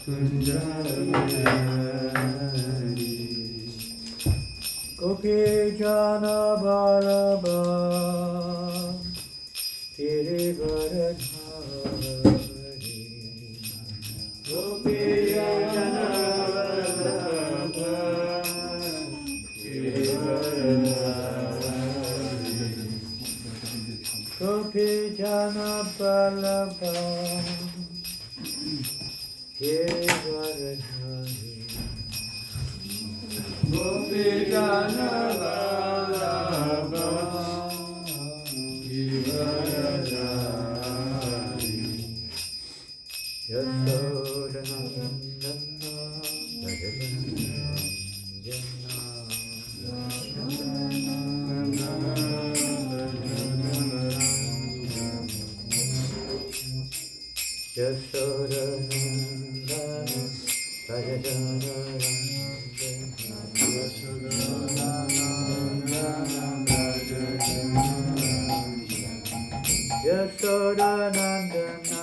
Kunjavihari Gopi Jana Balaba Girivaradhari Gopi Jana Vallabha Girivaradhari Gopi Jana Balaba Girivaradhari Gopi Jana Vallabha Girivaradhari Yasodhanandana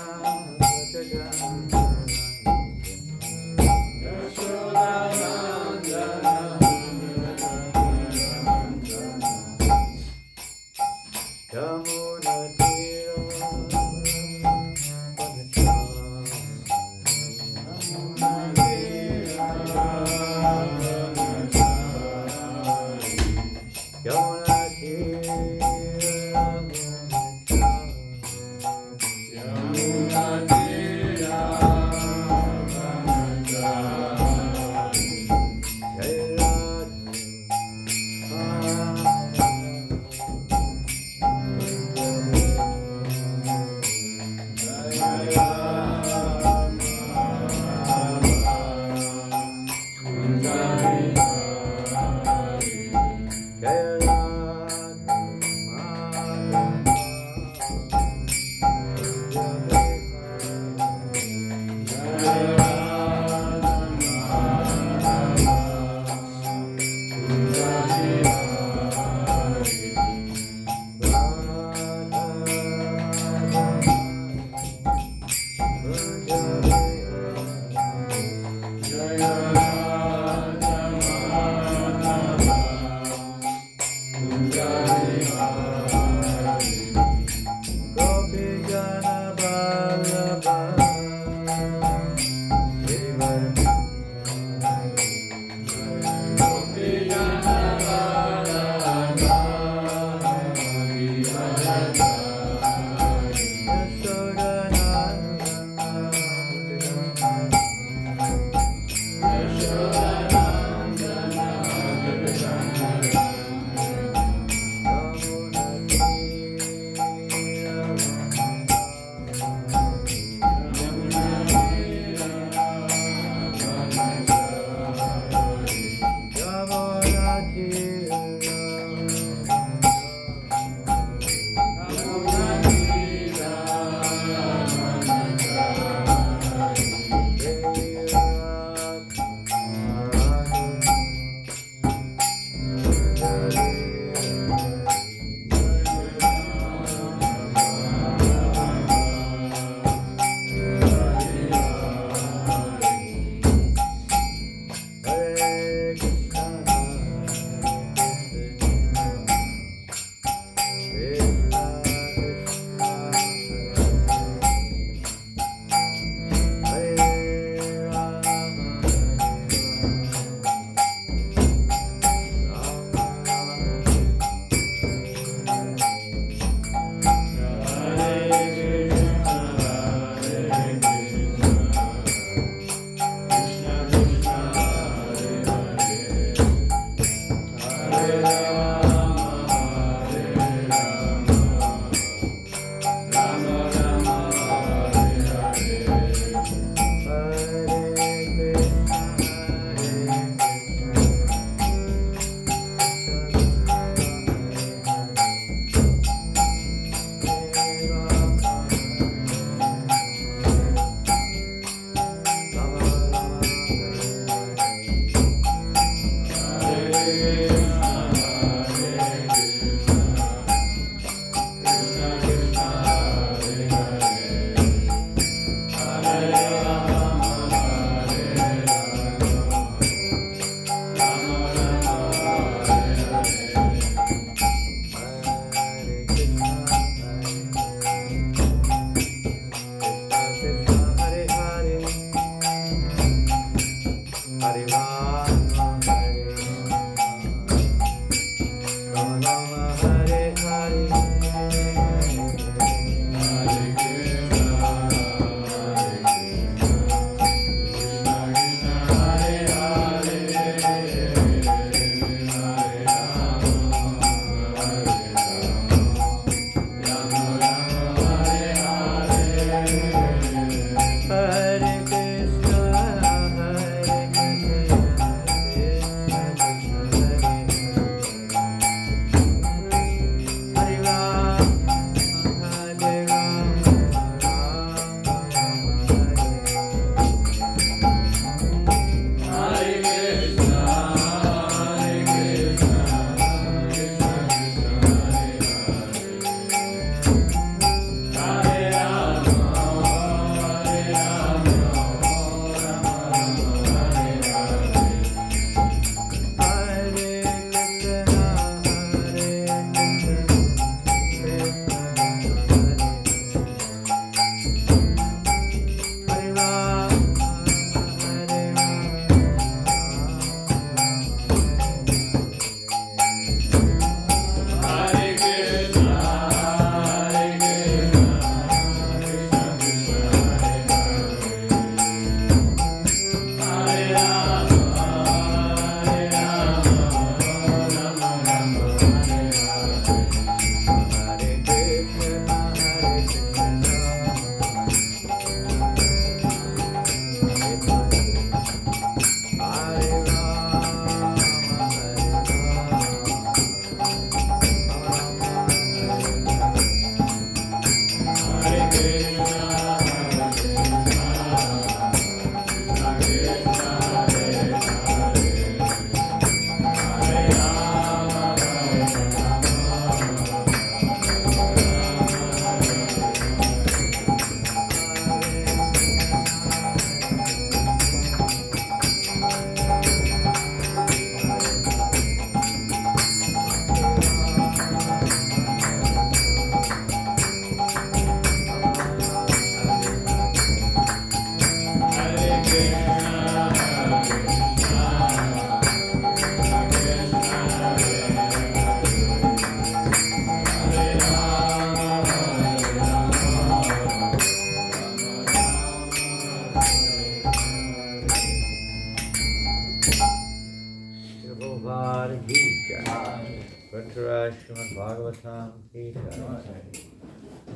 Maharaj, Srimad Bhagavatam, Kirtan,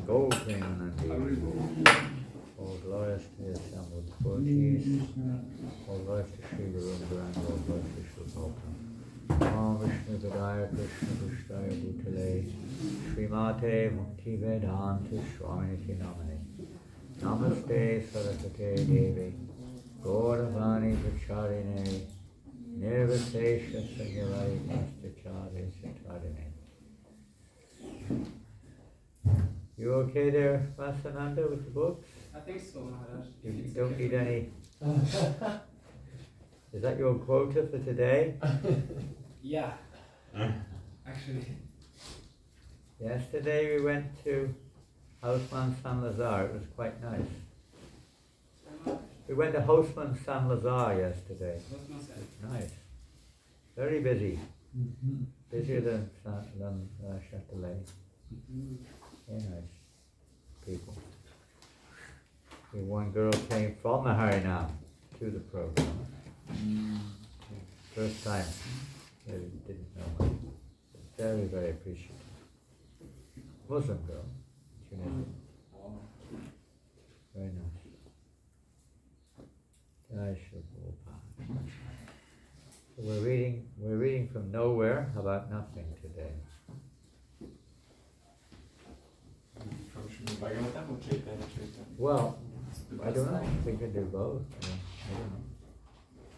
Gold Premanandi. All glories to the assembled devotees. All glories to Sri Guru and all glories to Sri Prabhupada. Om Vishnu Gadaya Krishna Vishtaya Bhutale Srimate Mukti Vedanta Swaminiti Namane. Namaste Saraswate Devi Gauravani Pracharine Nirvasesha Sanyavari Pastachari Satarine. You okay there, Vasananda, with the books? I think so, Maharaj. You don't need any. Is that your quota for today? Yeah. Actually. Yesterday we went to Houseman San Lazar. It was quite nice. We went to Houseman San Lazar yesterday. What's my sense? It's nice. Very busy. Busier than Châtelet. Very nice people. One girl came from the Harinam to the program. First time. They didn't know her. Very, very appreciative. Muslim girl. Tunisian. Very nice. Jai Shri Prabhupada. So we're reading from nowhere about nothing today. From Srimad Bhagavatam or Chaitanya? Well, I don't know. We can do both. I don't know.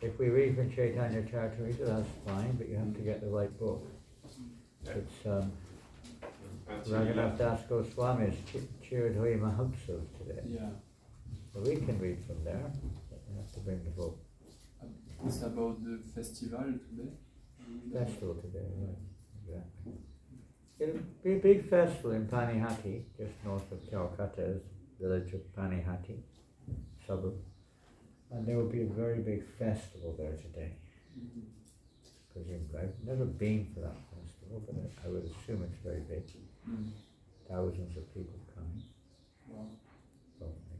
If we read from Chaitanya Charitamrita, that's fine, but you have to get the right book. It's Raghunath Das Goswami's Chiradhoya Mahotsav today. Yeah, So we can read from there, but you have to bring the book. it's about the festival today. Festival today, right? Exactly. It'll be a big festival in Panihati, just north of Calcutta, village of Panihati, suburb. And there will be a very big festival there today. Presumably, I've never been for that festival, but I would assume it's very big. Thousands of people coming. Wow. Probably.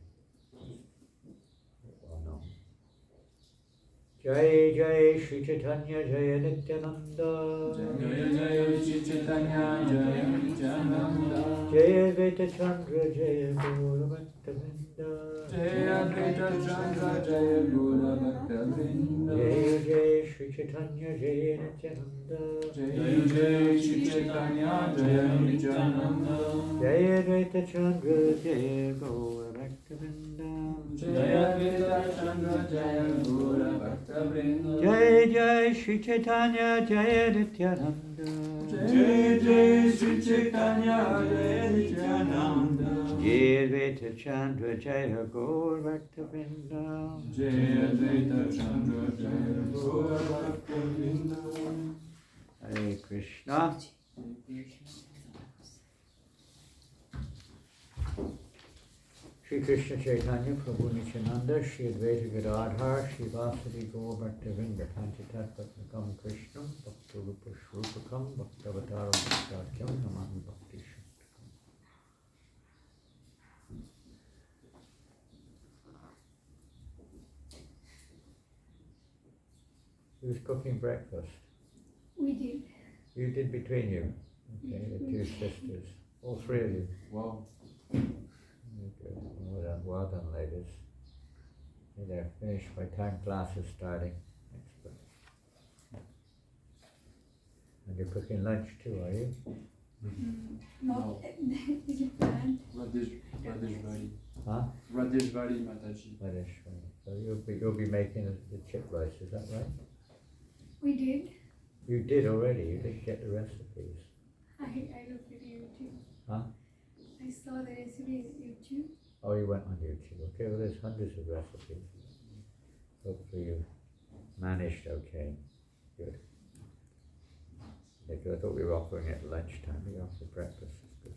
Well known. Jai Jai Shri Chaitanya Jaya Nityananda Jaya Jaya Shri Chaitanya Jaya Nityananda Jaya Advaita Chandra Jaya Gaura Bhakta-vrinda Jaya Advaita Chandra Jaya Gaura Bhakta-vrinda Jaya Jaya Shri Chaitanya Jaya Nityananda Jaya Jaya Shri Chaitanya Jaya Nityananda Jaya Advaita Chandra Jaya Gaura Bhakta-vrinda Jaya Advaita Chandra Jaya Gaura Bhakta-vrinda Jai Jai Shri Chaitanya Jaya Nityananda Jaya Jaya Shri Chaitanya Jaya Nityananda Jaya Advaita Chandra Jaya Gaura Bhakta-vrinda Jaya Advaita Chandra Jaya Gaura Bhakta-vrinda Hare Krishna. Shri Krishna Chaitanya Prabhu Nityananda Shri Advaita Gadadhar Shri Vasadi Gaur Bhakta-vrinda Panchatattva Krishnam Bhakta Rupa Shrupakam Bhaktavataram Bhaktakyam Namami Bhakti Shaktakam. Who's cooking breakfast? We did. You did between you? Okay, the two sisters. All three of you. Wow. Good. Well done, ladies. They're finished by time class is starting. Excellent. And you're cooking lunch too, are you? Not is it planned? Radesh Valley. Huh? Radesh Valley Mataji. Right. So you'll be making the chip rice, is that right? We did. You did already. You didn't get the recipes. I looked at YouTube. Huh? I saw the recipe on YouTube. Oh, you went on YouTube. Okay, well there's hundreds of recipes. Hopefully you managed okay. Good. Because I thought we were offering it at lunchtime. We offered breakfast. It's good.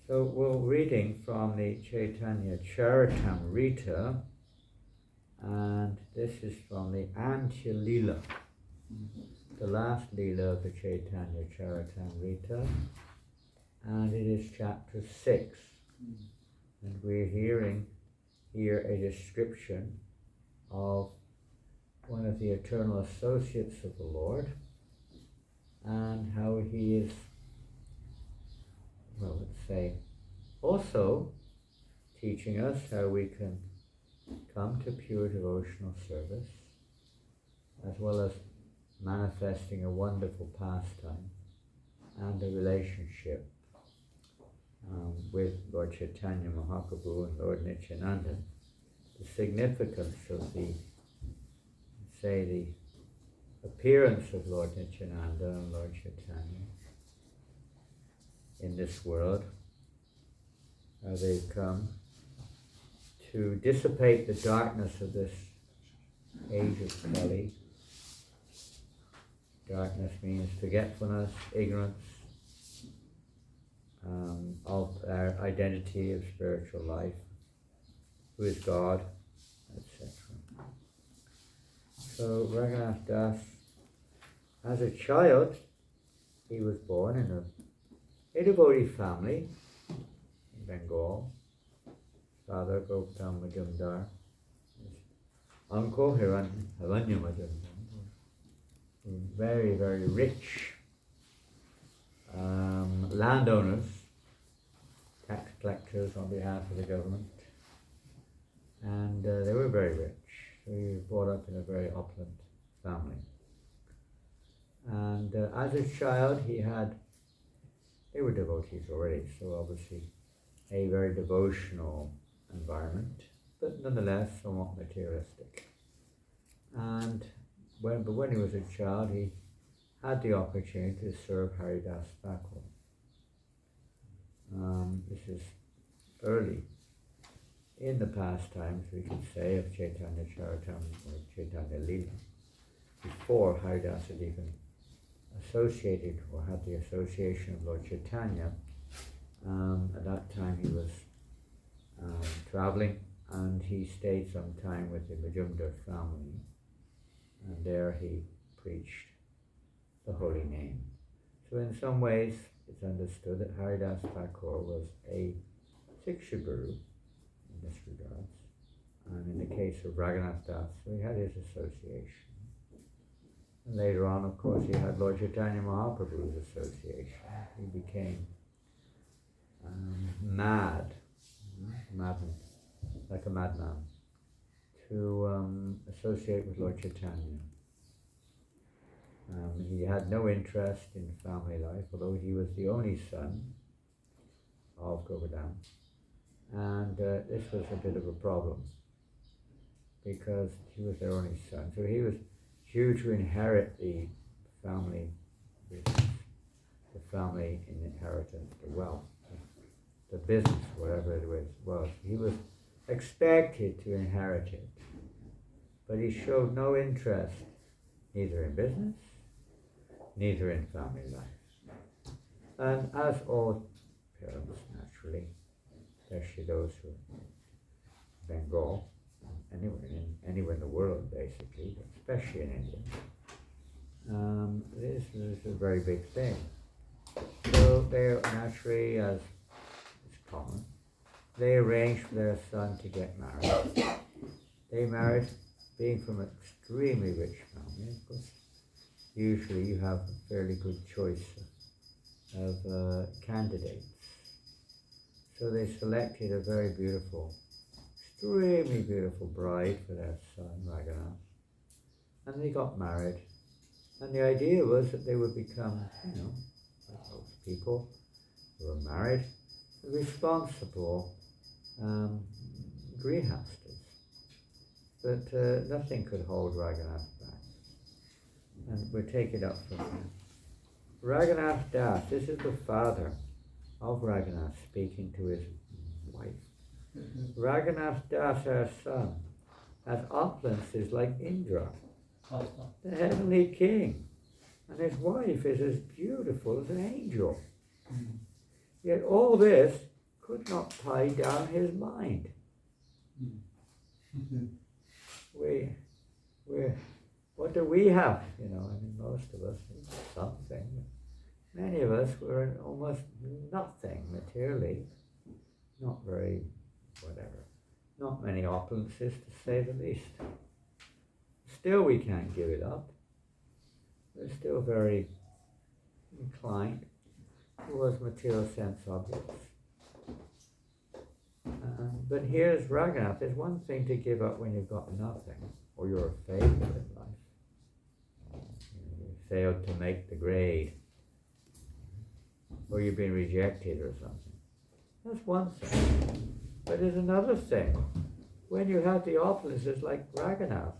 So we're reading from the Chaitanya Charitamrita, and this is from the Antya Lila, the last Lila of the Chaitanya Charitamrita, and it is chapter 6. And we're hearing here a description of one of the eternal associates of the Lord, and how he is, well, let's say, also teaching us how we can come to pure devotional service, as well as manifesting a wonderful pastime and a relationship with Lord Chaitanya Mahaprabhu and Lord Nityananda. The significance of the appearance of Lord Nityananda and Lord Chaitanya in this world, how they've come to dissipate the darkness of this age of Kali. Darkness means forgetfulness, ignorance of our identity of spiritual life, who is God, etc. So Raghunath Das, as a child, he was born in a devotee family in Bengal. Father Gautam Majumdar, his uncle Hiranya Majumdar, very, very rich landowners, tax collectors on behalf of the government, and they were very rich. So he was brought up in a very opulent family. And as a child, they were devotees already, so obviously a very devotional environment, but nonetheless somewhat materialistic. And when he was a child, he had the opportunity to serve Haridas Thakur. This is early in the pastimes, we could say, of Chaitanya Charitam or Chaitanya Leela, before Haridas had even associated or had the association of Lord Chaitanya. At that time he was traveling, and he stayed some time with the Majumdar family, and there he preached the holy name. So in some ways it's understood that Haridas Thakur was a Siksha Guru in this regards, and in the case of Raghunath Das, so he had his association. And later on, of course, he had Lord Chaitanya Mahaprabhu's association. He became mad, like a madman, to associate with Lord Chaitanya. He had no interest in family life, although he was the only son of Govardhan. And this was a bit of a problem, because he was their only son. So he was due to inherit the family business, the family inheritance, the wealth, the business, whatever it was. He was expected to inherit it, but he showed no interest neither in business, neither in family life. And as all parents, naturally, especially those who are in Bengal, anywhere in the world basically, but especially in India, this is a very big thing. So they naturally, as is common, they arranged for their son to get married. They married, being from an extremely rich family, of course. Usually you have a fairly good choice of candidates. So they selected a very beautiful, extremely beautiful bride for their son, Raghunath. And they got married. And the idea was that they would become, like most people who were married, responsible grihastas. But nothing could hold Raghunath back. And we'll take it up from here. Raghunath Das, this is the father of Raghunath speaking to his wife. Raghunath Das, our son, has opulences like Indra, the heavenly king, and his wife is as beautiful as an angel. Yet all this could not tie down his mind. What do we have? Most of us something. Many of us were almost nothing materially, not very, whatever. Not many opulences, to say the least. Still, we can't give it up. We're still very inclined towards material sense objects. But here's Raghunath. There's one thing to give up when you've got nothing, or you're a failure in life. You failed to make the grade, or you've been rejected or something. That's one thing. But there's another thing. When you have the opposites like Raghunath,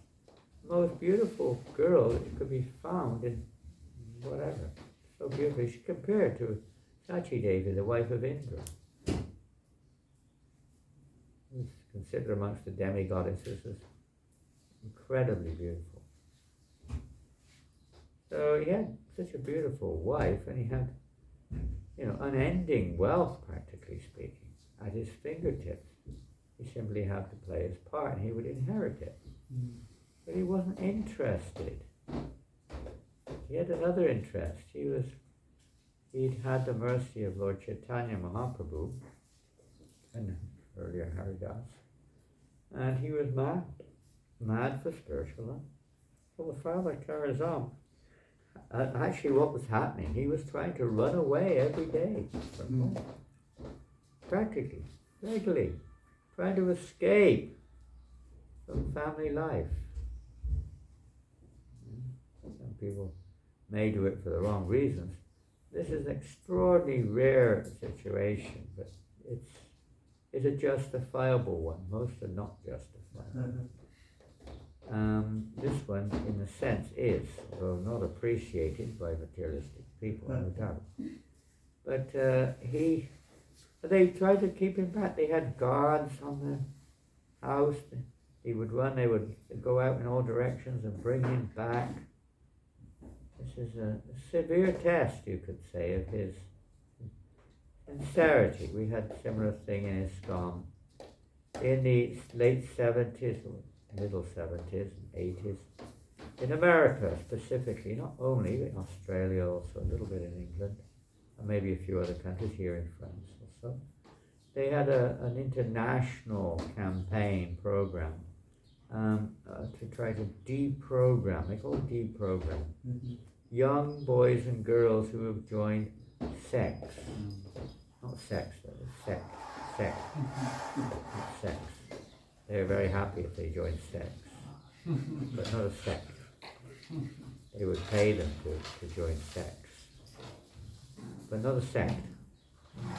the most beautiful girl that could be found in whatever. So beautiful. She's compared to Sachi Devi, the wife of Indra. Who's considered amongst the demigoddesses as incredibly beautiful. So he had such a beautiful wife, and he had, unending wealth, practically speaking, at his fingertips. He simply had to play his part, and he would inherit it. But he wasn't interested. He had another interest. He'd had the mercy of Lord Chaitanya Mahaprabhu, and earlier Haridas, and he was mad for spiritual life. So the father carries on. Actually, what was happening, he was trying to run away every day from home. Practically, regularly, trying to escape from family life. Some people may do it for the wrong reasons. This is an extraordinarily rare situation, but it's a justifiable one. Most are not justifiable. This one, in a sense, is, though not appreciated by materialistic people, no doubt. But they tried to keep him back. They had guards on the house. He would run, they would go out in all directions and bring him back. This is a severe test, you could say, of his sincerity. We had a similar thing in ISKCON in the late 70s, middle 70s and 80s, in America specifically, not only in Australia, also a little bit in England, and maybe a few other countries, here in France also. They had an international campaign program to try to deprogram, they call it deprogram, young boys and girls who have joined sex. Not sex, but sex. Not sex. They're very happy if they join sex, but not a sect. They would pay them to join sex, but not a sect.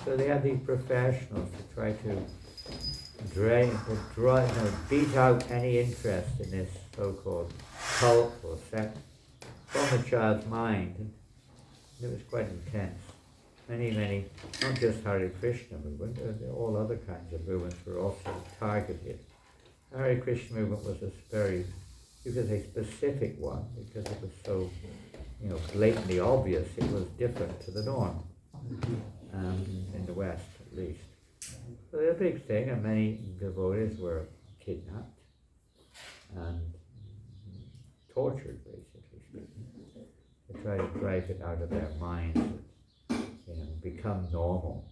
So they had these professionals to try to beat out any interest in this so-called cult or sect from the child's mind. And it was quite intense. Many, not just Hare Krishna movement, all other kinds of movements were also targeted. The Hare Krishna movement was a very, you could say, specific one, because it was so, blatantly obvious. It was different to the norm, in the West at least. So the big thing, and many devotees were kidnapped and tortured, basically speaking, to try to drive it out of their minds. Become normal.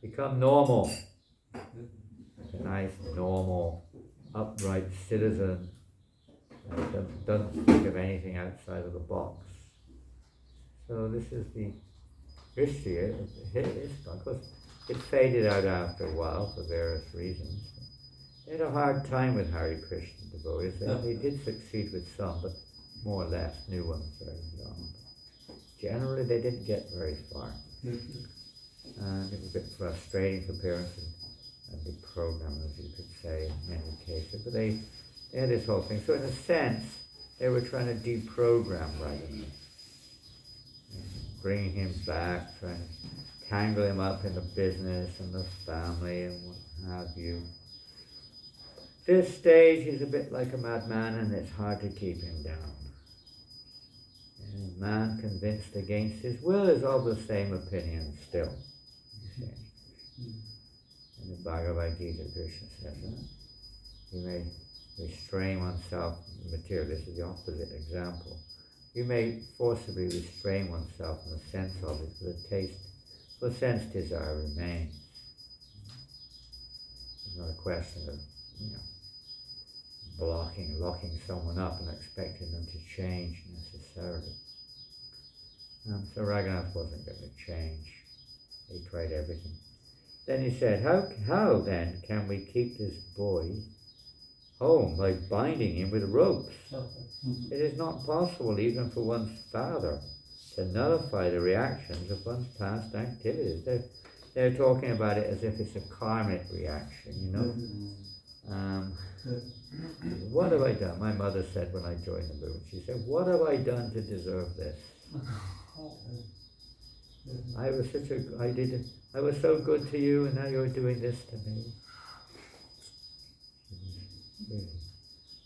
Become normal. A nice, normal, upright citizen that doesn't think of anything outside of the box. So this is the history of ISKCON. Of course, it faded out after a while for various reasons. They had a hard time with Hare Krishna devotees. They did succeed with some, but more or less, new ones very long. Generally, they didn't get very far. And it was a bit frustrating for parents and the programmers, you could say, in many cases. But they had this whole thing. So in a sense, they were trying to deprogram Radha, bringing him back, trying to tangle him up in the business and the family and what have you. This stage, he's a bit like a madman, and it's hard to keep him down. A man convinced against his will is of the same opinion still. In the Bhagavad Gita, Krishna says that. You may restrain oneself from material. This is the opposite example. You may forcibly restrain oneself from the sense of it, for the taste, for sense desire remains. It's not a question of, locking someone up and expecting them to change necessarily. So Raghunath wasn't going to change. He tried everything. Then he said, how then can we keep this boy home by binding him with ropes? It is not possible even for one's father to nullify the reactions of one's past activities. They're talking about it as if it's a karmic reaction, you know. What have I done? My mother said when I joined the movement, she said, what have I done to deserve this? I was so good to you, and now you're doing this to me. Really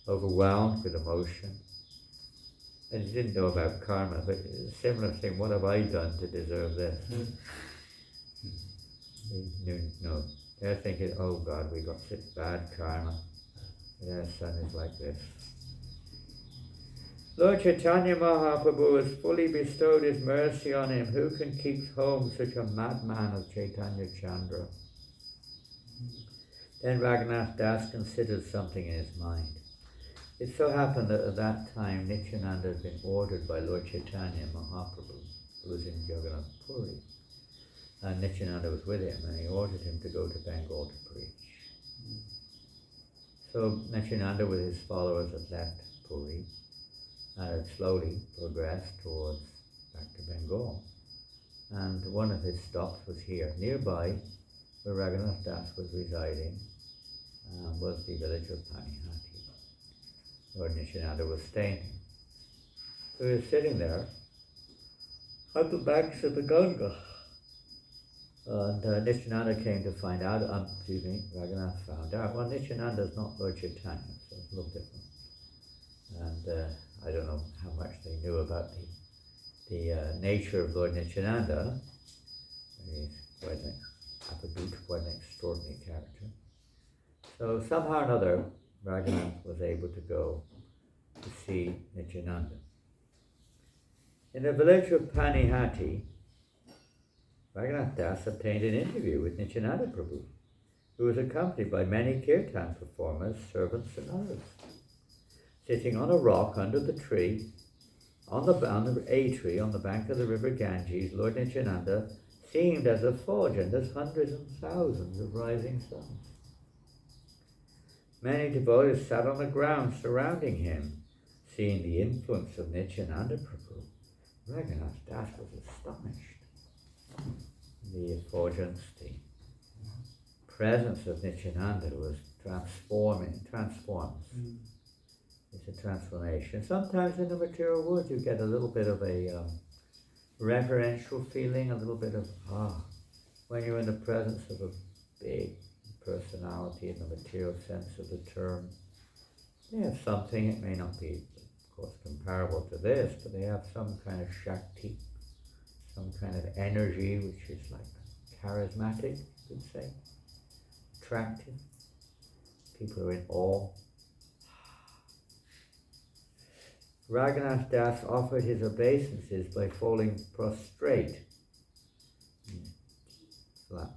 overwhelmed with emotion. And he didn't know about karma, but a similar thing, what have I done to deserve this? He knew, no. They're thinking, oh God, we got such bad karma. And our son is like this. Lord Chaitanya Mahaprabhu has fully bestowed his mercy on him. Who can keep home such a madman of Chaitanya Chandra? Then Raghunath Das considered something in his mind. It so happened that at that time Nityananda had been ordered by Lord Chaitanya Mahaprabhu, who was in Jagannath Puri. And Nityananda was with him, and he ordered him to go to Bengal to preach. So Nityananda with his followers had left Puri and had slowly progressed towards back to Bengal. And one of his stops was here. Nearby, where Raghunath Das was residing, was the village of Panihati, where Nityananda was staying. So he was sitting there at the banks of the Ganga. And Nityananda came to find out, Raghunath found out, well, Nityananda is not Lord Chaitanya, so it's a little different. And I don't know how much they knew about the nature of Lord Nityananda. He's quite an extraordinary character. So somehow or another, Raghunath was able to go to see Nityananda. In the village of Panihati, Raghunath Das obtained an interview with Nityananda Prabhu, who was accompanied by many kirtan performers, servants and others. Sitting on a rock under the tree, on the A tree on the bank of the river Ganges, Lord Nityananda seemed as effulgent as hundreds and thousands of rising suns. Many devotees sat on the ground surrounding him. Seeing the influence of Nityananda Prabhu, Raghunath Das was astonished. The effulgence, the presence of Nityananda was transforms. It's a transformation. Sometimes in the material world you get a little bit of a reverential feeling, a little bit of when you're in the presence of a big personality in the material sense of the term. They have something, it may not be, of course, comparable to this, but they have some kind of Shakti, some kind of energy which is like charismatic, you could say, attractive. People are in awe. Raghunath Das offered his obeisances by falling prostrate, flat,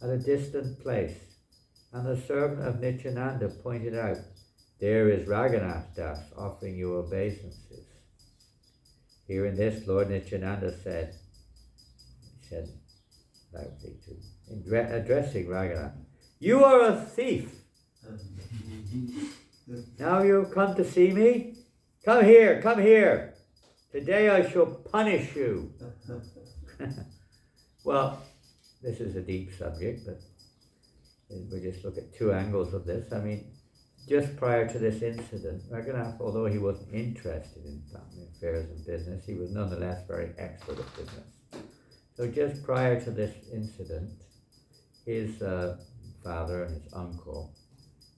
at a distant place, and the servant of Nityananda pointed out, "There is Raghunath Das offering you obeisances." Hearing this, Lord Nityananda said loudly addressing Raghunath, "You are a thief. Now you have come to see me? Come here. Today I shall punish you." Well, this is a deep subject, but we just look at two angles of this. I mean, just prior to this incident, Raghunath, although he wasn't interested in family affairs and business, he was nonetheless very expert at business. So just prior to this incident, his father and his uncle,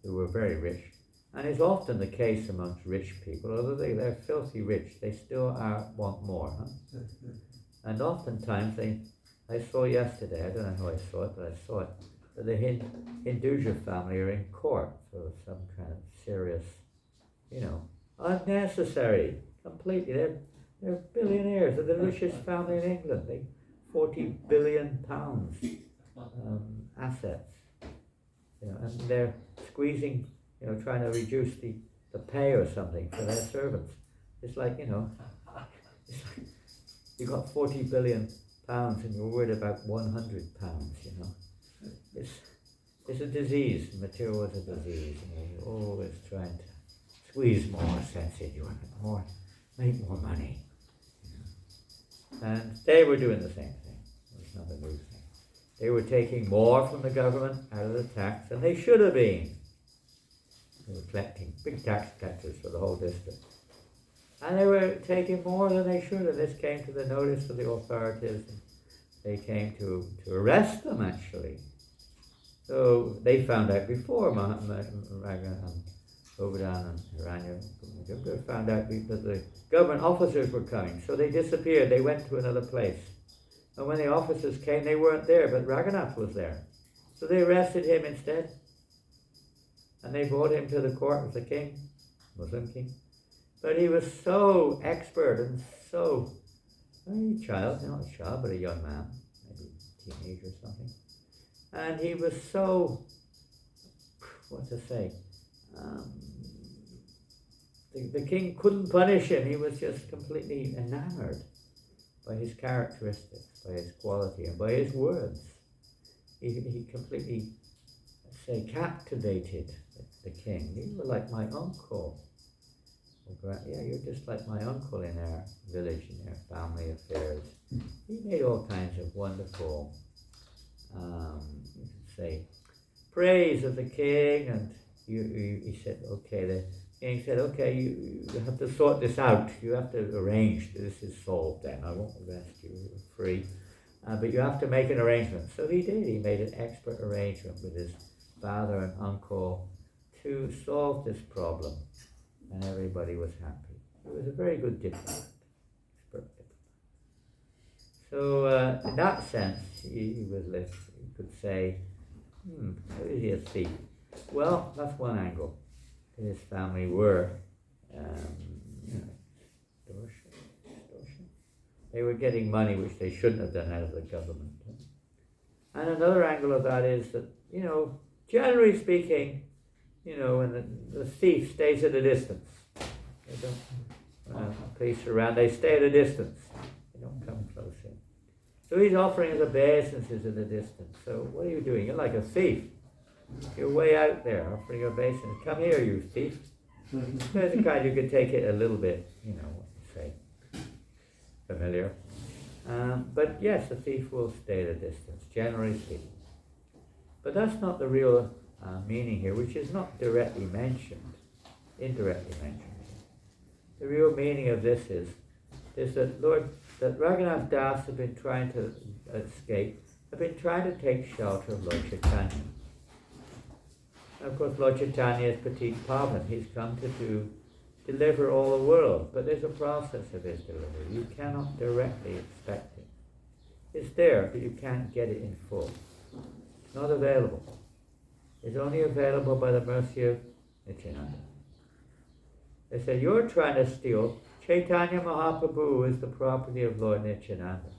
who were very rich, and it's often the case amongst rich people, although they're filthy rich, they still want more. Huh? And oftentimes, I saw yesterday, I don't know how I saw it, but I saw it, that the Hinduja family are in court for some kind of serious, unnecessary, completely. They're billionaires. They're the richest family in England. They 40 billion pounds assets. And they're squeezing, trying to reduce the pay or something for their servants. It's like, You've got 40 billion pounds and you're worried about 100 pounds, you know. It's a disease. Material is a disease. You know, you're always trying to squeeze more sense in you, make more money. You know. And they were doing the same thing. It's not a new thing. They were taking more from the government out of the tax than they should have been. They were collecting big tax collectors for the whole district. And they were taking more than they should have. This came to the notice of the authorities. And they came to arrest them, actually. So they found out before, Govardhan and Hiranya found out that the government officers were coming. So they disappeared. They went to another place. And when the officers came, they weren't there, but Raghunath was there. So they arrested him instead. And they brought him to the court of the king, Muslim king. But he was so expert and so, not a child, but a young man, maybe a teenager or something. And he was so, the king couldn't punish him. He was just completely enamored by his characteristics, by his quality, and by his words. He completely, captivated the king. You were like my uncle. Yeah, you're just like my uncle in our village, in our family affairs. He made all kinds of wonderful, praise of the king, and he said, okay, the king said, okay, you have to sort this out. You have to arrange. This is solved then. I won't arrest you. You're free. But you have to make an arrangement. So he did. He made an expert arrangement with his father and uncle to solve this problem. And everybody was happy. He was a very good diplomat. Expert diplomat. So in that sense, he was less, you could say, how is he a thief? Well, that's one angle. His family were extortion. They were getting money which they shouldn't have done out of the government. And another angle of that is that, generally speaking, when the thief stays at a distance. They don't police around, they stay at a distance. They don't come close in. So he's offering his obeisances at a distance. So what are you doing? You're like a thief. You're way out there offering obeisance. Come here, you thief. There's a kind you could take it a little bit, familiar. But yes, a thief will stay at a distance, generally speaking. But that's not the real meaning here, which is not directly mentioned, indirectly mentioned. The real meaning of this is that that Raghunath Das have been trying to escape, have been trying to take shelter of Lord Chaitanya. And of course, Lord Chaitanya is Petit Pavan. He's come to deliver all the world, but there's a process of his delivery. You cannot directly expect it. It's there, but you can't get it in full. It's not available. Is only available by the mercy of Nityananda. They said, you're trying to steal. Chaitanya Mahaprabhu is the property of Lord Nityananda.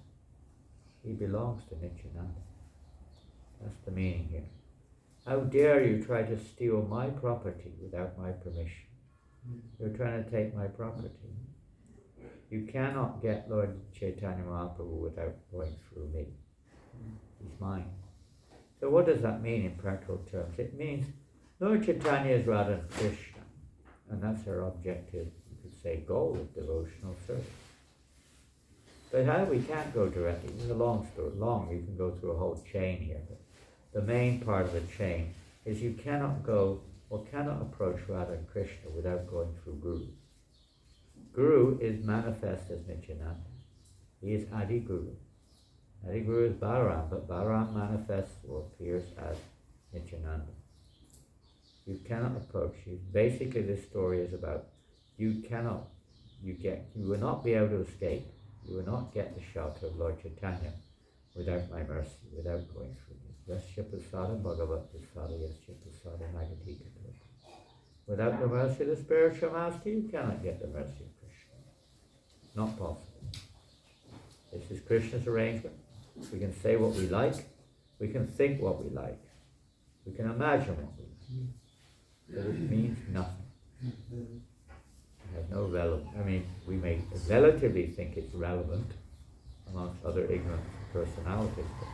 He belongs to Nityananda. That's the meaning here. How dare you try to steal my property without my permission? You're trying to take my property. You cannot get Lord Chaitanya Mahaprabhu without going through me. He's mine. So what does that mean in practical terms? It means Lord Chaitanya is Radha and Krishna, and that's our objective, you could say, goal of devotional service. But how we can't go directly. It's a long story, you can go through a whole chain here, but the main part of the chain is you cannot go or cannot approach Radha and Krishna without going through Guru. Guru is manifest as Nityananda. He is Adi Guru. Adi Guru is Balaram, but Balaram manifests or appears as Nityananda. You cannot approach. Basically, this story is about you will not be able to escape. You will not get the shelter of Lord Chaitanya without my mercy, without going through me. Yasya prasada bhagavat prasada yasya prasada nagatika. Without the mercy of the spiritual master, you cannot get the mercy of Krishna. Not possible. This is Krishna's arrangement. We can say what we like. We can think what we like. We can imagine what we like. But it means nothing. It has no relevance. I mean, we may relatively think it's relevant, amongst other ignorant personalities. But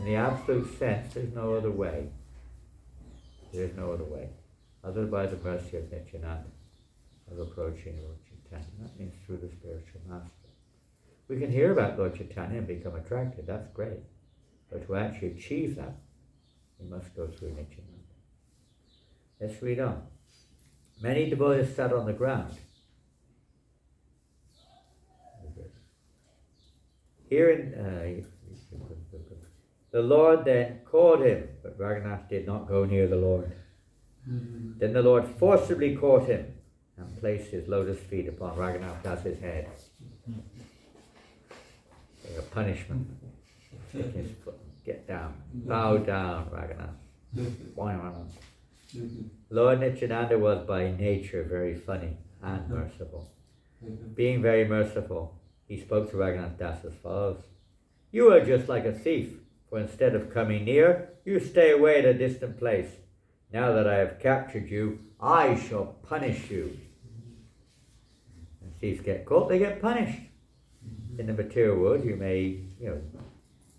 in the absolute sense, there's no other way. There's no other way, other by the mercy of Nityananda, of approaching Lord Chaitanya. That means through the spiritual master. We can hear about Lord Chaitanya and become attracted, that's great. But to actually achieve that, we must go through Nityananda. Let's read on. Many devotees sat on the ground. Hearing, the Lord then caught him, but Raghunath did not go near the Lord. Then the Lord forcibly caught him and placed his lotus feet upon Raghunath Das's head. Like a punishment. Take his foot, get down, bow down, Raghunath. Lord Nityananda was by nature very funny and merciful. Being very merciful, he spoke to Raghunath Das as follows. You are just like a thief, for instead of coming near, you stay away at a distant place. Now that I have captured you, I shall punish you. When thieves get caught, they get punished. In the material world, you may,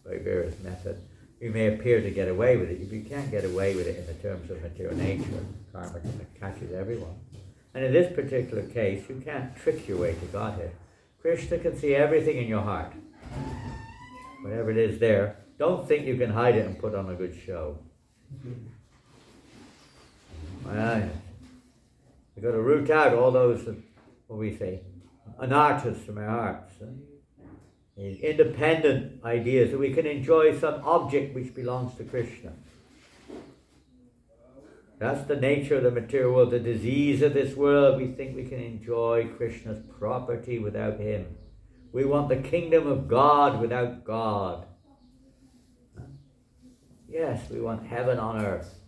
by various methods, you may appear to get away with it. If you can't get away with it in the terms of material nature, karma catches everyone. And in this particular case, you can't trick your way to Godhead. Krishna can see everything in your heart. Whatever it is there, don't think you can hide it and put on a good show. We've got to root out all those, what we say, anarthas from our hearts. Independent ideas that we can enjoy some object which belongs to Krishna. That's the nature of the material world, the disease of this world. We think we can enjoy Krishna's property without him. We want the kingdom of God without God. Yes, we want heaven on earth.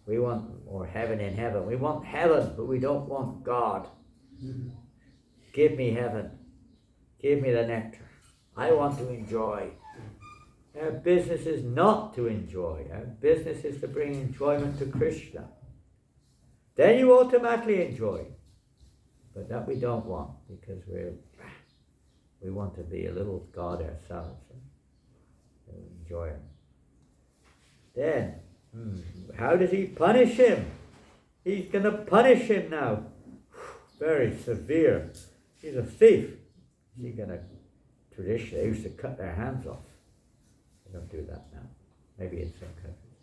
We want, or heaven in heaven. We want heaven, but we don't want God. Give me heaven. Give me the nectar. I want to enjoy. Our business is not to enjoy. Our business is to bring enjoyment to Krishna. Then you automatically enjoy. But that we don't want, because we want to be a little God ourselves. Enjoy him. Then, how does he punish him? He's going to punish him now. Very severe. He's a thief. Is he going to... Traditionally, they used to cut their hands off. They don't do that now. Maybe in some countries.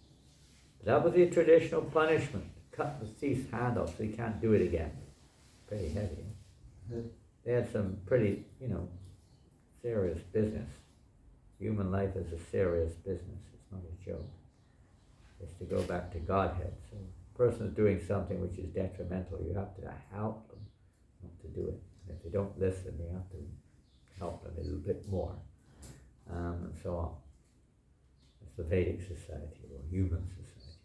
That was the traditional punishment. Cut the thief's hand off so he can't do it again. Pretty heavy. They had some pretty, serious business. Human life is a serious business. It's not a joke. It's to go back to Godhead. So a person is doing something which is detrimental. You have to help them not to do it. And if they don't listen, you have to help them a little bit more, and so on. It's the Vedic society or human society.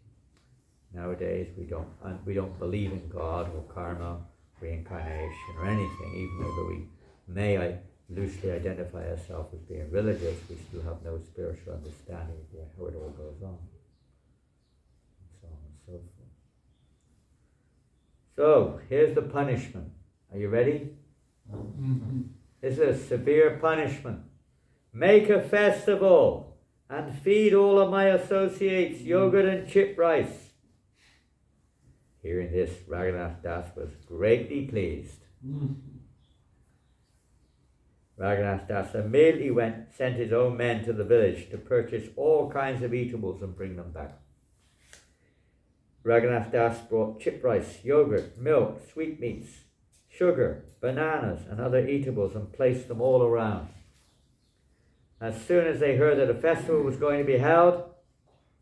Nowadays we don't believe in God or karma, reincarnation or anything, even though we may loosely identify ourselves as being religious, we still have no spiritual understanding of how it all goes on. And so on and so forth. So, here's the punishment. Are you ready? This is a severe punishment. Make a festival and feed all of my associates yogurt and chip rice. Hearing this, Raghunath Das was greatly pleased. Raghunath Das immediately sent his own men to the village to purchase all kinds of eatables and bring them back. Raghunath Das brought chip rice, yogurt, milk, sweetmeats, sugar, bananas, and other eatables, and placed them all around. As soon as they heard that a festival was going to be held,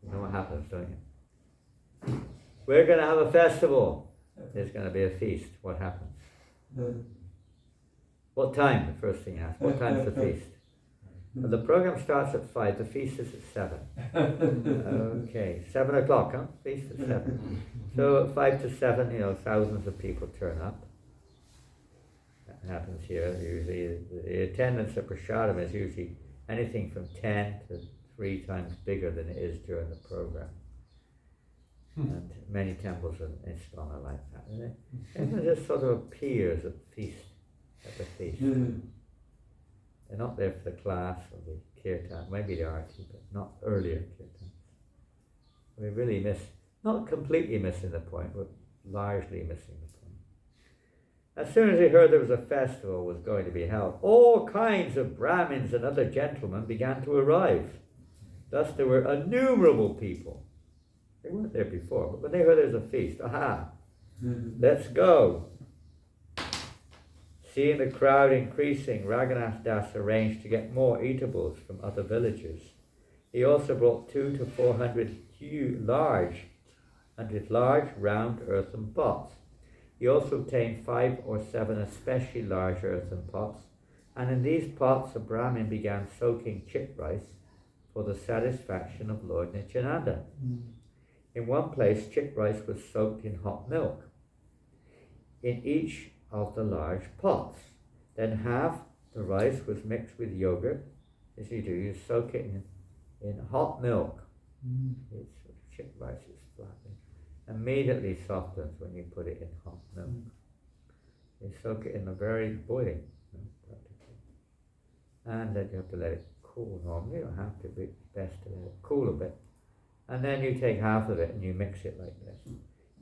you know what happens, don't you? We're going to have a festival. There's going to be a feast. What happens? What time? The first thing asked. What time's the feast? Well, the program starts at 5. The feast is at 7. Okay, 7 o'clock, huh? Feast at 7. So at 5 to 7, thousands of people turn up. That happens here. Usually, the attendance at Prasadam is usually anything from 10 to 3 times bigger than it is during the program. And many temples in ISKCON are like that. Everyone just sort of appears at the feast. They're not there for the class or the kirtan, maybe they are too, but not earlier kirtan. We really miss, not completely missing the point, but largely missing the point. As soon as they heard there was a festival was going to be held, all kinds of Brahmins and other gentlemen began to arrive. Thus there were innumerable people. They weren't there before, but when they heard there was a feast, aha, let's go. Seeing the crowd increasing, Raghunath Das arranged to get more eatables from other villages. He also brought 200 to 400 large round earthen pots. He also obtained 5 or 7 especially large earthen pots, and in these pots a Brahmin began soaking chip rice for the satisfaction of Lord Nityananda. In one place, chip rice was soaked in hot milk in each of the large pots. Then half the rice was mixed with yogurt. As you do, you soak it in hot milk. It's chip rice is flattened. Immediately softens when you put it in hot milk. You soak it in a very boiling milk, practically. And then you have to let it cool normally. You don't have to, be best to let it cool a bit. And then you take half of it and you mix it like this.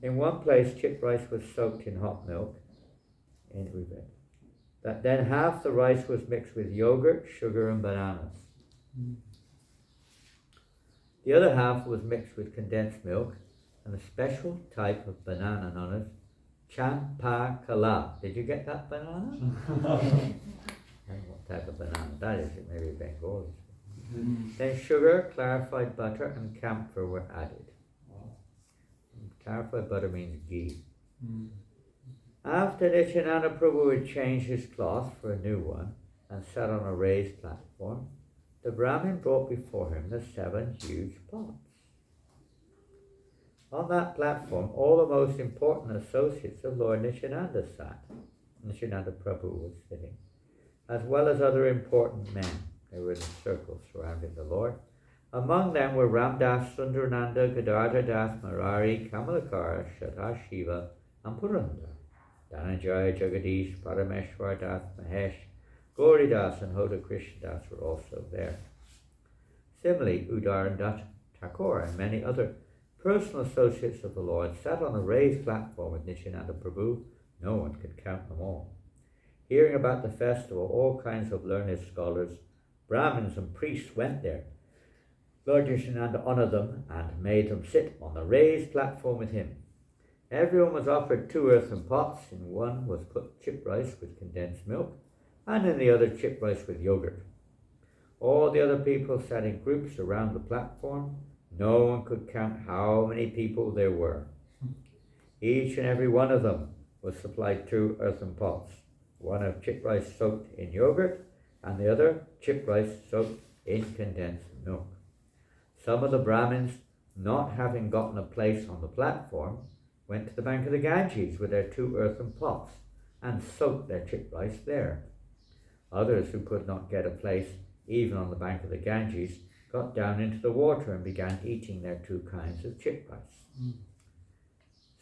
In one place, chip rice was soaked in hot milk. Then half the rice was mixed with yogurt, sugar and bananas. The other half was mixed with condensed milk and a special type of banana known as champakala. Did you get that banana? I don't know what type of banana that is. It may be Bengali. Then sugar, clarified butter and camphor were added. Clarified butter means ghee. After Nityananda Prabhu had changed his cloth for a new one and sat on a raised platform, the Brahmin brought before him the 7 huge pots. On that platform, all the most important associates of Lord Nityananda sat. Nityananda Prabhu was sitting, as well as other important men. They were in a circle surrounding the Lord. Among them were Ramdas, Sundarananda, Gadadhar Das, Marari, Kamalakara, Shata Shiva, and Puranda. Dhananjaya, Jagadish, Parameshwar Das, Mahesh, Gauri Das, and Hoda Krishna Das were also there. Similarly, Udaran Das Thakur and many other personal associates of the Lord sat on a raised platform with Nityananda Prabhu. No one could count them all. Hearing about the festival, all kinds of learned scholars, Brahmins and priests went there. Lord Nityananda honoured them and made them sit on the raised platform with him. Everyone was offered 2 earthen pots. In one was put chip rice with condensed milk, and in the other chip rice with yogurt. All the other people sat in groups around the platform. No one could count how many people there were. Each and every one of them was supplied 2 earthen pots, one of chip rice soaked in yogurt, and the other chip rice soaked in condensed milk. Some of the Brahmins, not having gotten a place on the platform, went to the bank of the Ganges with their 2 earthen pots and soaked their chip rice there. Others who could not get a place even on the bank of the Ganges got down into the water and began eating their 2 kinds of chip rice.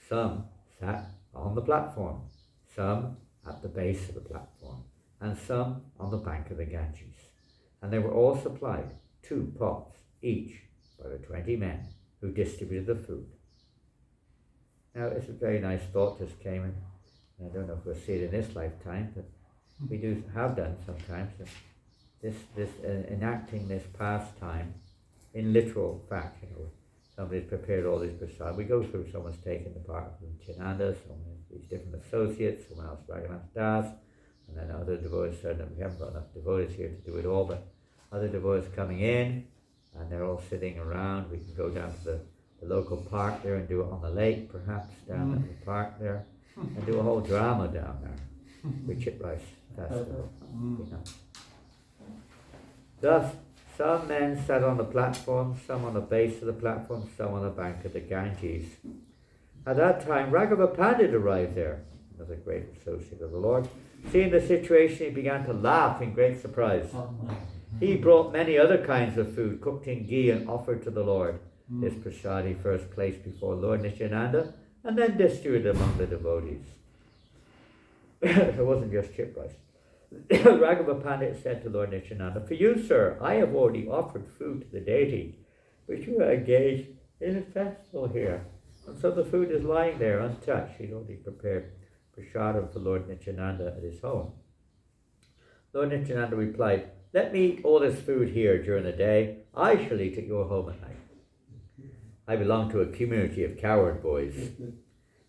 Some sat on the platform, some at the base of the platform, and some on the bank of the Ganges. And they were all supplied 2 pots each by the 20 men who distributed the food. Now, it's a very nice thought just came in. I don't know if we'll see it in this lifetime, but we do have done sometimes. Enacting this pastime in literal fact. Somebody's prepared all these prasad. We go through, someone's taken the part of Nityananda, someone these different associates, someone else Raghunath Das, and then other devotees said that we haven't got enough devotees here to do it all, but other devotees coming in, and they're all sitting around. We can go down to the local park there and do it on the lake, perhaps, down at the park there, and do a whole drama down there with chip rice festival. Thus, some men sat on the platform, some on the base of the platform, some on the bank of the Ganges. At that time, Raghava Pandit arrived there, another great associate of the Lord. Seeing the situation, he began to laugh in great surprise. He brought many other kinds of food, cooked in ghee and offered to the Lord. This prasad he first placed before Lord Nityananda and then distributed among the devotees. It wasn't just chip rice. Raghava Pandit said to Lord Nityananda, "For you, sir, I have already offered food to the deity, but you are engaged in a festival here." And so the food is lying there untouched. He'd already prepared prasadam for Lord Nityananda at his home. Lord Nityananda replied, "Let me eat all this food here during the day. I shall eat at your home at night. I belong to a community of cowherd boys,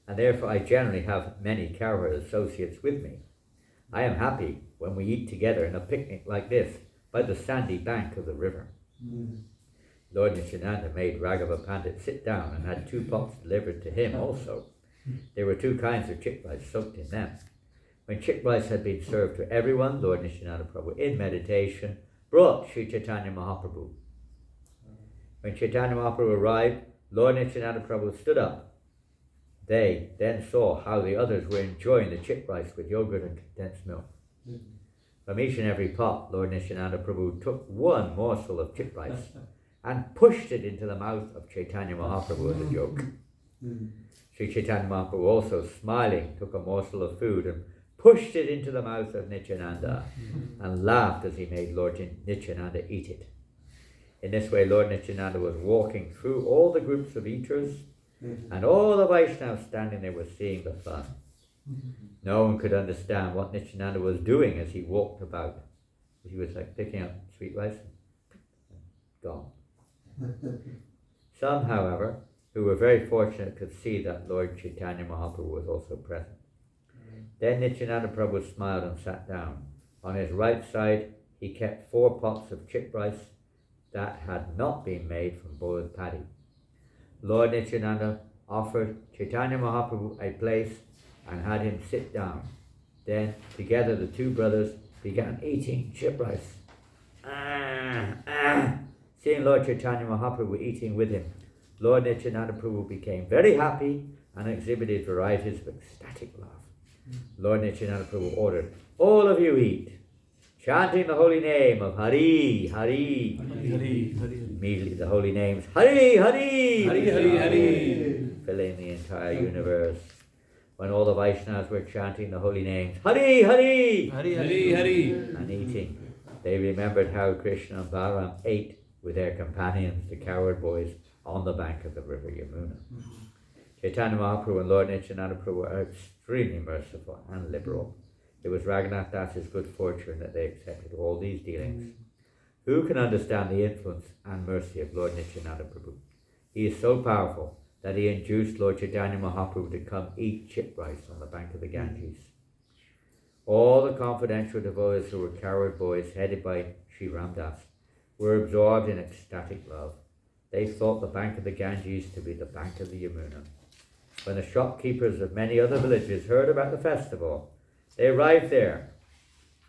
and therefore I generally have many cowherd associates with me. I am happy when we eat together in a picnic like this by the sandy bank of the river." Lord Nityananda made Raghava Pandit sit down and had 2 pots delivered to him also. There were 2 kinds of chick rice soaked in them. When chick rice had been served to everyone, Lord Nityananda Prabhu, in meditation, brought Sri Chaitanya Mahaprabhu. When Chaitanya Mahaprabhu arrived, Lord Nityananda Prabhu stood up. They then saw how the others were enjoying the chick rice with yogurt and condensed milk. From each and every pot, Lord Nityananda Prabhu took 1 morsel of chick rice and pushed it into the mouth of Chaitanya Mahaprabhu as a joke. Sri Chaitanya Mahaprabhu, also smiling, took a morsel of food and pushed it into the mouth of Nityananda and laughed as he made Lord Nityananda eat it. In this way, Lord Nityananda was walking through all the groups of eaters, and all the Vaishnavas standing there were seeing the fun. No one could understand what Nityananda was doing as he walked about. He was like picking up sweet rice and gone. Some, however, who were very fortunate could see that Lord Chaitanya Mahaprabhu was also present. Then Nityananda Prabhu smiled and sat down. On his right side, he kept 4 pots of chick rice that had not been made from boiled paddy. Lord Nityananda offered Chaitanya Mahaprabhu a place and had him sit down. Then, together, the 2 brothers began eating chick rice. Seeing Lord Chaitanya Mahaprabhu eating with him, Lord Nityananda Prabhu became very happy and exhibited varieties of ecstatic love. Lord Nityananda Prabhu ordered, "All of you eat, chanting the holy name of Hare, Hare." Immediately the holy names, Hare, Hare, filling the entire universe. When all the Vaishnavas were chanting the holy names, Hare, Hare, and eating, they remembered how Krishna and Balaram ate with their companions, the cowherd boys, on the bank of the river Yamuna. Chaitanya Mahaprabhu and Lord Nityananda Prabhu are extremely merciful and liberal. It was Raghunath Das's good fortune that they accepted all these dealings. Who can understand the influence and mercy of Lord Nityananda Prabhu? He is so powerful that he induced Lord Chaitanya Mahaprabhu to come eat chick rice on the bank of the Ganges. All the confidential devotees who were cowherd boys, headed by Sri Ramdas, were absorbed in ecstatic love. They thought the bank of the Ganges to be the bank of the Yamuna. When the shopkeepers of many other villages heard about the festival, they arrived there.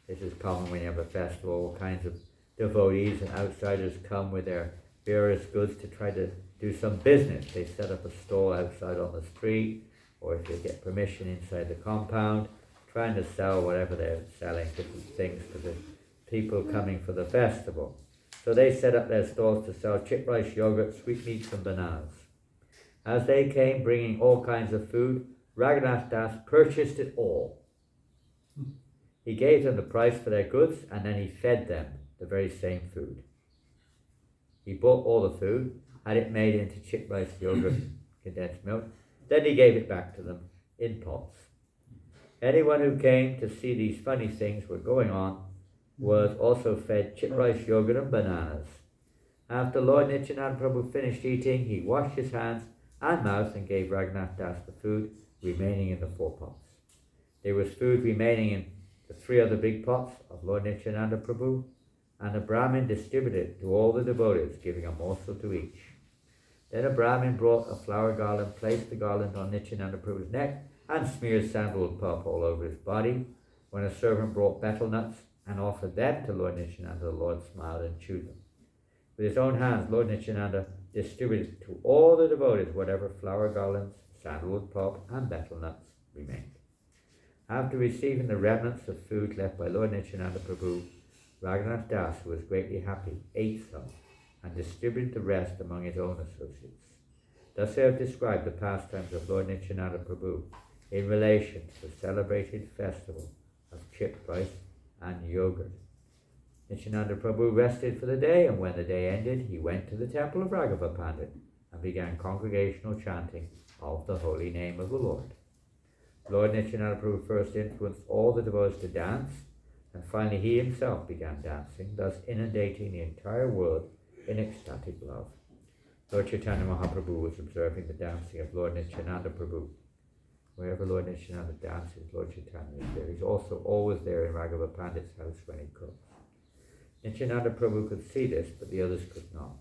This is common when you have a festival. All kinds of devotees and outsiders come with their various goods to try to do some business. They set up a stall outside on the street, or if they get permission inside the compound, trying to sell whatever they're selling, different things to the people coming for the festival. So they set up their stalls to sell chick rice, yogurt, sweetmeats and bananas. As they came bringing all kinds of food, Raghunath Das purchased it all. He gave them the price for their goods and then he fed them the very same food. He bought all the food, had it made into chick rice, yogurt, condensed milk, then he gave it back to them in pots. Anyone who came to see these funny things were going on was also fed chick rice, yogurt and bananas. After Lord Nityananda Prabhu finished eating, he washed his hands and mouth and gave Raghunath Das the food remaining in the 4 pots. There was food remaining in the 3 other big pots of Lord Nityananda Prabhu, and a Brahmin distributed it to all the devotees, giving a morsel to each. Then a Brahmin brought a flower garland, placed the garland on Nityananda Prabhu's neck, and smeared sandalwood pulp all over his body. When a servant brought betel nuts and offered them to Lord Nityananda, the Lord smiled and chewed them. With his own hands, Lord Nityananda distributed to all the devotees whatever flower garlands, sandalwood pulp, and betel nuts remained. After receiving the remnants of food left by Lord Nityananda Prabhu, Raghunath Das, who was greatly happy, ate some and distributed the rest among his own associates. Thus I have described the pastimes of Lord Nityananda Prabhu in relation to the celebrated festival of chick rice and yogurt. Nityananda Prabhu rested for the day, and when the day ended, he went to the temple of Raghava Pandit and began congregational chanting of the holy name of the Lord. Lord Nityananda Prabhu first influenced all the devotees to dance, and finally he himself began dancing, thus inundating the entire world in ecstatic love. Lord Chaitanya Mahaprabhu was observing the dancing of Lord Nityananda Prabhu. Wherever Lord Nityananda dances, Lord Chaitanya is there. He's also always there in Raghava Pandit's house when he cooks. Nityananda Prabhu could see this, but the others could not.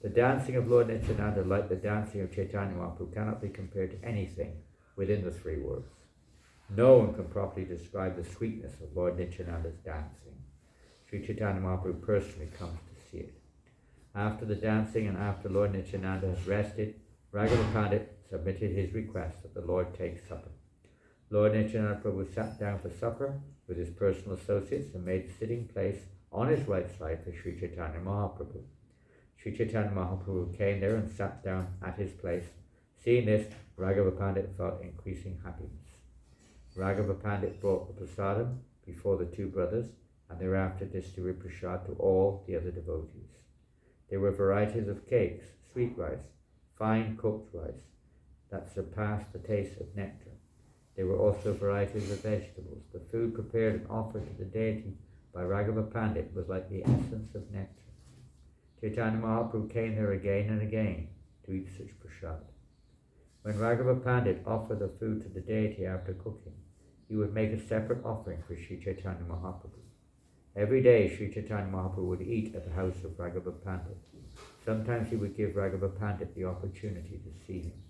The dancing of Lord Nityananda, like the dancing of Chaitanya Mahaprabhu, cannot be compared to anything within the three worlds. No one can properly describe the sweetness of Lord Nityananda's dancing. Sri Chaitanya Mahaprabhu personally comes to see it. After the dancing and after Lord Nityananda has rested, Raghava Pandit submitted his request that the Lord take supper. Lord Nityananda Prabhu sat down for supper with his personal associates and made sitting place on his right side for Sri Chaitanya Mahaprabhu. Sri Chaitanya Mahaprabhu came there and sat down at his place. Seeing this, Raghava Pandit felt increasing happiness. Raghava Pandit brought the prasadam before the two brothers, and thereafter distributed prasad to all the other devotees. There were varieties of cakes, sweet rice, fine cooked rice, that surpassed the taste of nectar. There were also varieties of vegetables. The food prepared and offered to the deity by Raghava Pandit was like the essence of nectar. Chaitanya Mahaprabhu came there again and again to eat such prasad. When Raghava Pandit offered the food to the deity after cooking, he would make a separate offering for Sri Chaitanya Mahaprabhu. Every day Sri Chaitanya Mahaprabhu would eat at the house of Raghava Pandit. Sometimes he would give Raghava Pandit the opportunity to see him.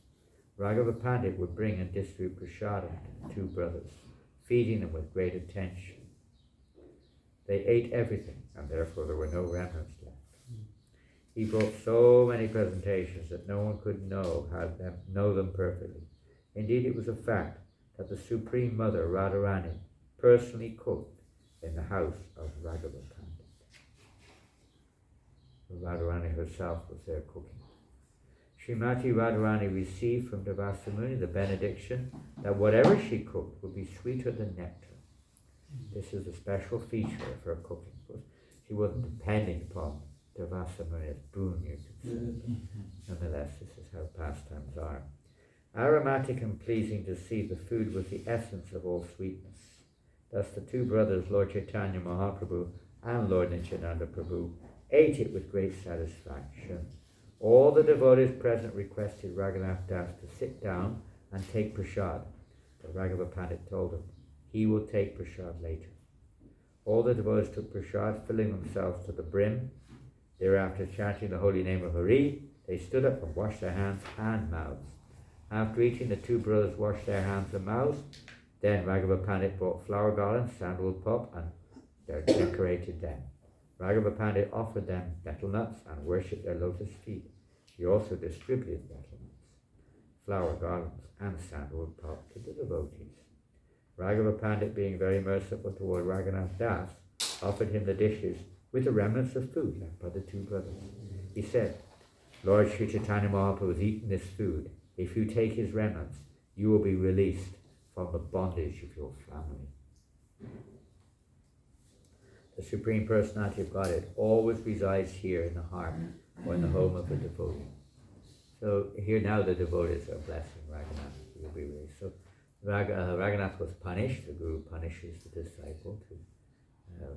Raghava Pandit would bring and distribute prasadam to the two brothers, feeding them with great attention. They ate everything, and therefore there were no remnants left. He brought so many presentations that no one could know them perfectly. Indeed, it was a fact that the Supreme Mother, Radharani, personally cooked in the house of Raghava Pandit. Radharani herself was there cooking. Srimati Radharani received from Devasa Muni the benediction that whatever she cooked would be sweeter than nectar. This is a special feature of her cooking. She wasn't depending upon Devasa Muni's boon, you can see. Nonetheless, this is how pastimes are. Aromatic and pleasing to see, the food was the essence of all sweetness. Thus the two brothers, Lord Chaitanya Mahaprabhu and Lord Nityananda Prabhu, ate it with great satisfaction. All the devotees present requested Raghunath Das to sit down and take prasad, but Raghava Pandit told him he will take prasad later. All the devotees took prasad, filling themselves to the brim. Thereafter, chanting the holy name of Hare, they stood up and washed their hands and mouths. After eating, the two brothers washed their hands and mouths. Then Raghava Pandit brought flower garlands, sandalwood pop, and they decorated them. Raghava Pandit offered them betel nuts and worshipped their lotus feet. He also distributed betel nuts, flower garlands, and sandalwood pop to the devotees. Raghava Pandit, being very merciful toward Raghunath Das, offered him the dishes with the remnants of food left by the two brothers. He said, Lord Sri Chaitanya Mahaprabhu has eaten this food. If you take his remnants, you will be released from the bondage of your family. The Supreme Personality of Godhead always resides here in the heart or in the home of the devotee. So here now the devotees are blessing Raghunath. He will be released. So Raghunath was punished. The Guru punishes the disciple to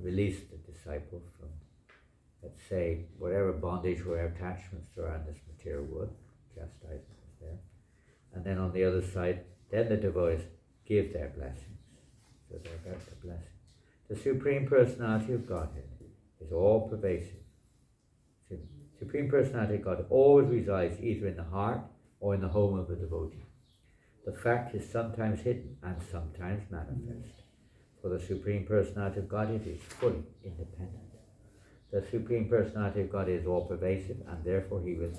release the disciple from, let's say, whatever bondage, whatever attachments there are in this material world. Chastisement is there. And then on the other side, then the devotees give their blessings. So they're about to bless. The Supreme Personality of Godhead is all pervasive. The Supreme Personality of God always resides either in the heart or in the home of the devotee. The fact is sometimes hidden and sometimes manifest. For the Supreme Personality of Godhead is fully independent. The Supreme Personality of God is all pervasive, and therefore he will